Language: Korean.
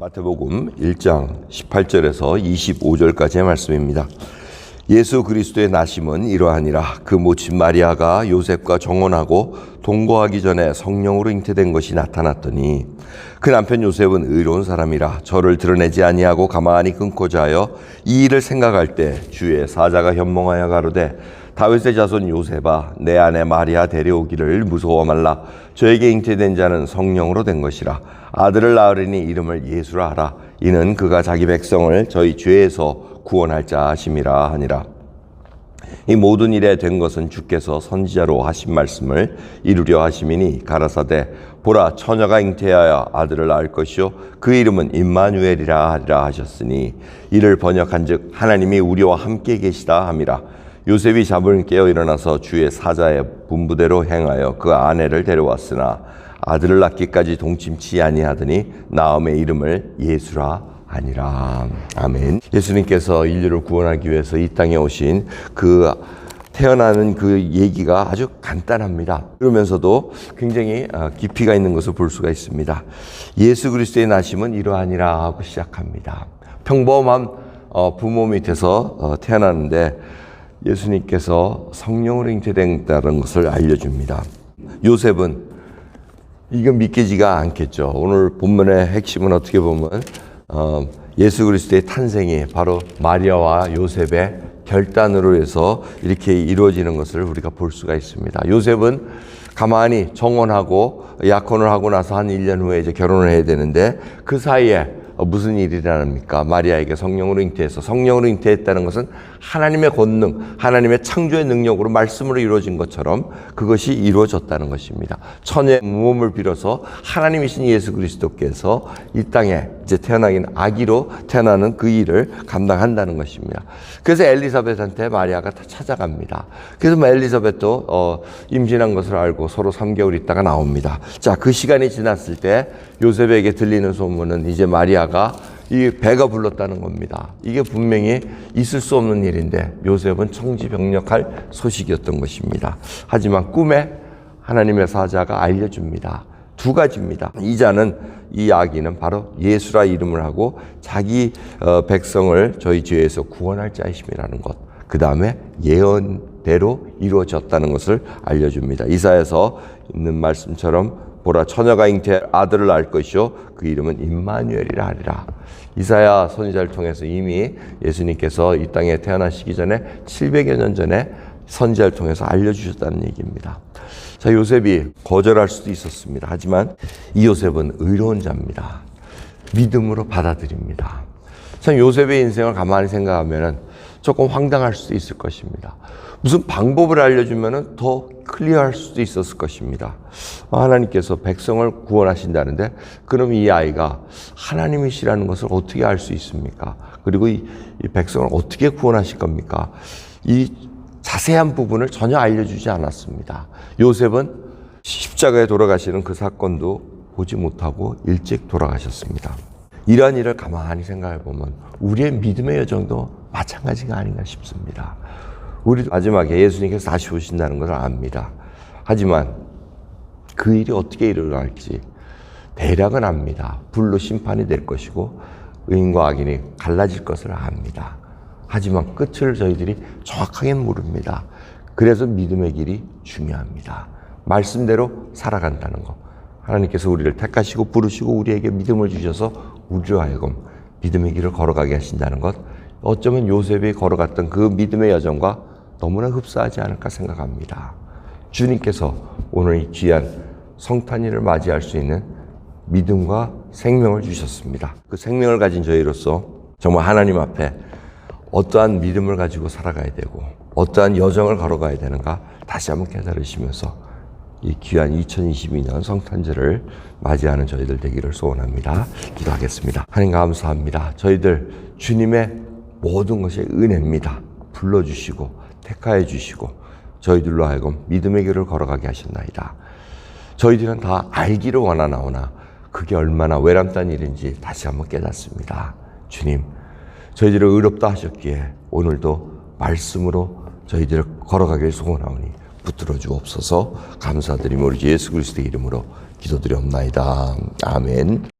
마태복음 1장 18절에서 25절까지의 말씀입니다. 예수 그리스도의 나심은 이러하니라. 그 모친 마리아가 요셉과 정혼하고 동거하기 전에 성령으로 잉태된 것이 나타났더니 그 남편 요셉은 의로운 사람이라 저를 드러내지 아니하고 가만히 끊고자 하여 이 일을 생각할 때 주의 사자가 현몽하여 가로되 다윗의 자손 요셉아 내 아내 마리아 데려오기를 무서워 말라. 저에게 잉태된 자는 성령으로 된 것이라. 아들을 낳으리니 이름을 예수라 하라. 이는 그가 자기 백성을 저희 죄에서 구원할 자 하심이라 하니라. 이 모든 일에 된 것은 주께서 선지자로 하신 말씀을 이루려 하심이니 가라사대 보라 처녀가 잉태하여 아들을 낳을 것이요 그 이름은 임마누엘이라 하리라 하셨으니 이를 번역한즉 하나님이 우리와 함께 계시다 함이라. 요셉이 잠을 깨어 일어나서 주의 사자의 분부대로 행하여 그 아내를 데려왔으나 아들을 낳기까지 동침치 아니하더니 나음의 이름을 예수라 하니라. 아멘. 예수님께서 인류를 구원하기 위해서 이 땅에 오신 그 태어나는 그 얘기가 아주 간단합니다. 그러면서도 굉장히 깊이가 있는 것을 볼 수가 있습니다. 예수 그리스도의 나심은 이러하니라 하고 시작합니다. 평범한 부모 밑에서 태어나는데 예수님께서 성령으로 잉태된다는 것을 알려줍니다. 요셉은 이거 믿기지가 않겠죠. 오늘 본문의 핵심은 어떻게 보면 예수 그리스도의 탄생이 바로 마리아와 요셉의 결단으로 해서 이렇게 이루어지는 것을 우리가 볼 수가 있습니다. 요셉은 가만히 정혼하고 약혼을 하고 나서 한 1년 후에 이제 결혼을 해야 되는데 그 사이에 무슨 일이 일어납니까? 마리아에게 성령으로 잉태해서 성령으로 잉태했다는 것은 하나님의 권능, 하나님의 창조의 능력으로 말씀으로 이루어진 것처럼 그것이 이루어졌다는 것입니다. 천의 몸을 빌어서 하나님이신 예수 그리스도께서 이 땅에 이제 태어나긴 아기로 태어나는 그 일을 감당한다는 것입니다. 그래서 엘리사벳한테 마리아가 다 찾아갑니다. 그래서 엘리사벳도 임신한 것을 알고 서로 3개월 있다가 나옵니다. 자, 그 시간이 지났을 때 요셉에게 들리는 소문은 이제 마리아가 이 배가 불렀다는 겁니다. 이게 분명히 있을 수 없는 일인데 요셉은 청지병력할 소식이었던 것입니다. 하지만 꿈에 하나님의 사자가 알려줍니다. 두 가지입니다. 이 아기는 바로 예수라 이름을 하고 자기 백성을 저희 죄에서 구원할 자이심이라는 것. 그 다음에 예언대로 이루어졌다는 것을 알려줍니다. 이사야서 있는 말씀처럼 보라 처녀가 잉태 아들을 낳을 것이요 그 이름은 임마누엘이라 하리라. 이사야 선지자를 통해서 이미 예수님께서 이 땅에 태어나시기 전에 700여 년 전에 선지자를 통해서 알려주셨다는 얘기입니다. 자, 요셉이 거절할 수도 있었습니다. 하지만 이 요셉은 의로운 자입니다. 믿음으로 받아들입니다. 참 요셉의 인생을 가만히 생각하면 조금 황당할 수도 있을 것입니다. 무슨 방법을 알려주면 더 클리어할 수도 있었을 것입니다. 하나님께서 백성을 구원하신다는데 그럼 이 아이가 하나님이시라는 것을 어떻게 알 수 있습니까? 그리고 이 백성을 어떻게 구원하실 겁니까? 이 자세한 부분을 전혀 알려주지 않았습니다. 요셉은 십자가에 돌아가시는 그 사건도 보지 못하고 일찍 돌아가셨습니다. 이러한 일을 가만히 생각해 보면 우리의 믿음의 여정도 마찬가지가 아닌가 싶습니다. 우리 마지막에 예수님께서 다시 오신다는 것을 압니다. 하지만 그 일이 어떻게 일어날지 대략은 압니다. 불로 심판이 될 것이고 의인과 악인이 갈라질 것을 압니다. 하지만 끝을 저희들이 정확하게 모릅니다. 그래서 믿음의 길이 중요합니다. 말씀대로 살아간다는 것. 하나님께서 우리를 택하시고 부르시고 우리에게 믿음을 주셔서 우리로 하여금 믿음의 길을 걸어가게 하신다는 것. 어쩌면 요셉이 걸어갔던 그 믿음의 여정과 너무나 흡사하지 않을까 생각합니다. 주님께서 오늘 이 귀한 성탄일을 맞이할 수 있는 믿음과 생명을 주셨습니다. 그 생명을 가진 저희로서 정말 하나님 앞에 어떠한 믿음을 가지고 살아가야 되고 어떠한 여정을 걸어가야 되는가 다시 한번 깨달으시면서 이 귀한 2022년 성탄절을 맞이하는 저희들 되기를 소원합니다. 기도하겠습니다. 하나님 감사합니다. 저희들 주님의 모든 것이 은혜입니다. 불러주시고 택하여 주시고 저희들로 하여금 믿음의 길을 걸어가게 하셨나이다. 저희들은 다 알기를 원하나오나 그게 얼마나 외람단 일인지 다시 한번 깨닫습니다. 주님, 저희들을 의롭다 하셨기에 오늘도 말씀으로 저희들을 걸어가길 소원하오니 붙들어 주옵소서. 감사드리며 우리 예수 그리스도의 이름으로 기도드리옵나이다. 아멘.